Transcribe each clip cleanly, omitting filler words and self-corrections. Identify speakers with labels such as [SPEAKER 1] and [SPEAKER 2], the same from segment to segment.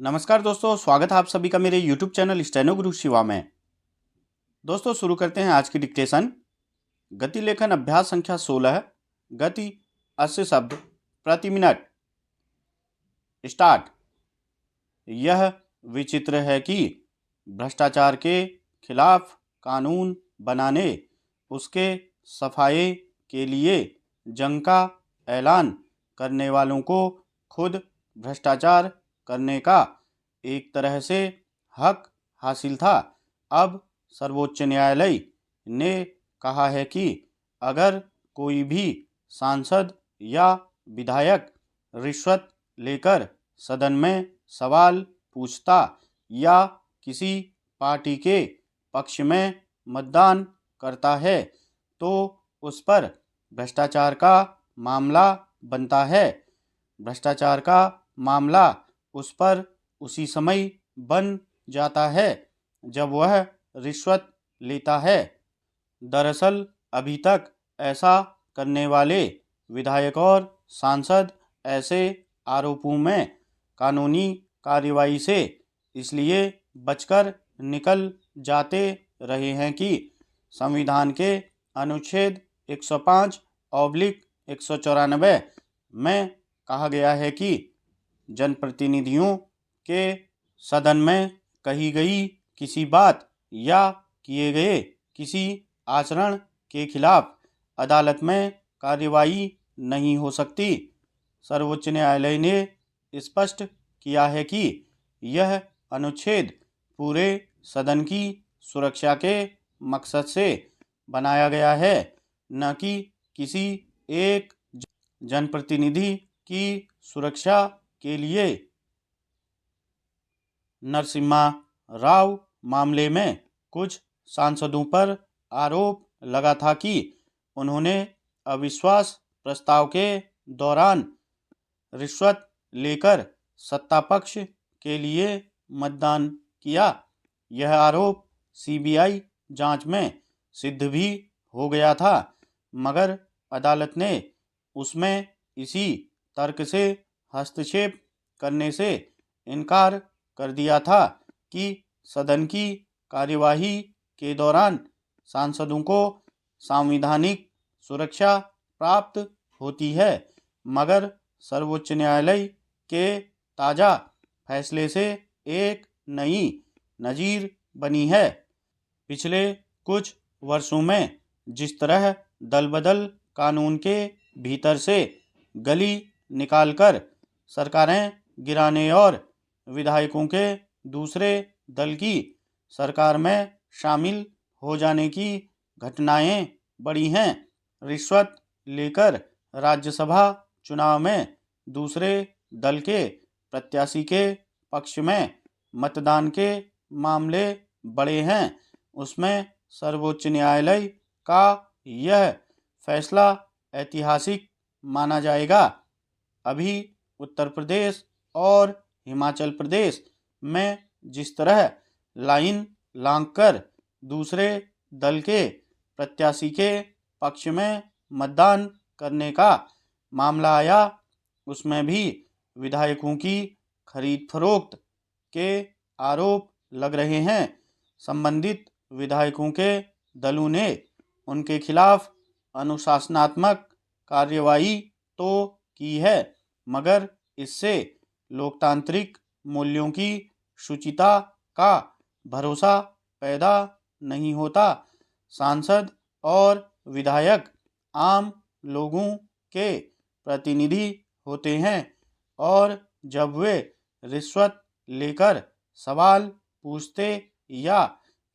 [SPEAKER 1] नमस्कार दोस्तों, स्वागत है आप सभी का मेरे YouTube चैनल स्टेनो गुरु शिवा में। दोस्तों शुरू करते हैं आज की डिक्टेशन। गति लेखन अभ्यास संख्या 16। गति 80 शब्द प्रति मिनट। स्टार्ट। यह विचित्र है कि भ्रष्टाचार के खिलाफ कानून बनाने, उसके सफाये के लिए जंग का ऐलान करने वालों को खुद भ्रष्टाचार करने का एक तरह से हक हासिल था। अब सर्वोच्च न्यायालय ने कहा है कि अगर कोई भी सांसद या विधायक रिश्वत लेकर सदन में सवाल पूछता या किसी पार्टी के पक्ष में मतदान करता है तो उस पर भ्रष्टाचार का मामला बनता है। भ्रष्टाचार का मामला उस पर उसी समय बन जाता है जब वह रिश्वत लेता है। दरअसल अभी तक ऐसा करने वाले विधायक और सांसद ऐसे आरोपों में कानूनी कार्रवाई से इसलिए बचकर निकल जाते रहे हैं कि संविधान के अनुच्छेद 105/194 में कहा गया है कि जनप्रतिनिधियों के सदन में कही गई किसी बात या किए गए किसी आचरण के खिलाफ अदालत में कार्रवाई नहीं हो सकती। सर्वोच्च न्यायालय ने स्पष्ट किया है कि यह अनुच्छेद पूरे सदन की सुरक्षा के मकसद से बनाया गया है, न कि किसी एक जनप्रतिनिधि की सुरक्षा के लिए। नरसिम्हा राव मामले में कुछ सांसदों पर आरोप लगा था कि उन्होंने अविश्वास प्रस्ताव के दौरान रिश्वत लेकर सत्ता पक्ष के लिए मतदान किया। यह आरोप सीबीआई जांच में सिद्ध भी हो गया था, मगर अदालत ने उसमें इसी तर्क से हस्तक्षेप करने से इनकार कर दिया था कि सदन की कार्यवाही के दौरान सांसदों को संवैधानिक सुरक्षा प्राप्त होती है। मगर सर्वोच्च न्यायालय के ताज़ा फैसले से एक नई नज़ीर बनी है। पिछले कुछ वर्षों में जिस तरह दलबदल कानून के भीतर से गली निकालकर सरकारें गिराने और विधायकों के दूसरे दल की सरकार में शामिल हो जाने की घटनाएं बढ़ी हैं, रिश्वत लेकर राज्यसभा चुनाव में दूसरे दल के प्रत्याशी के पक्ष में मतदान के मामले बढ़े हैं, उसमें सर्वोच्च न्यायालय का यह फैसला ऐतिहासिक माना जाएगा। अभी उत्तर प्रदेश और हिमाचल प्रदेश में जिस तरह लाइन लांघकर दूसरे दल के प्रत्याशी के पक्ष में मतदान करने का मामला आया, उसमें भी विधायकों की खरीद फरोख्त के आरोप लग रहे हैं। संबंधित विधायकों के दलों ने उनके खिलाफ अनुशासनात्मक कार्रवाई तो की है, मगर इससे लोकतांत्रिक मूल्यों की शुचिता का भरोसा पैदा नहीं होता। सांसद और विधायक आम लोगों के प्रतिनिधि होते हैं और जब वे रिश्वत लेकर सवाल पूछते या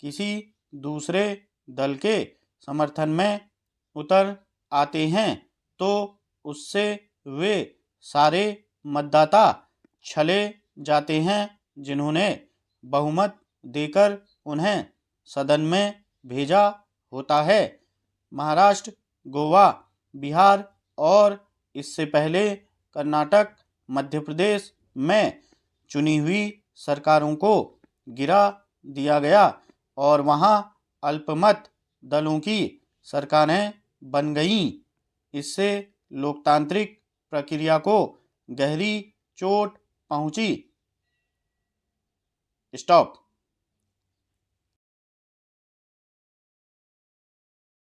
[SPEAKER 1] किसी दूसरे दल के समर्थन में उतर आते हैं तो उससे वे सारे मतदाता छले जाते हैं जिन्होंने बहुमत देकर उन्हें सदन में भेजा होता है। महाराष्ट्र, गोवा, बिहार और इससे पहले कर्नाटक, मध्य प्रदेश में चुनी हुई सरकारों को गिरा दिया गया और वहां अल्पमत दलों की सरकारें बन गईं। इससे लोकतांत्रिक प्रक्रिया को गहरी चोट पहुंची। स्टॉप।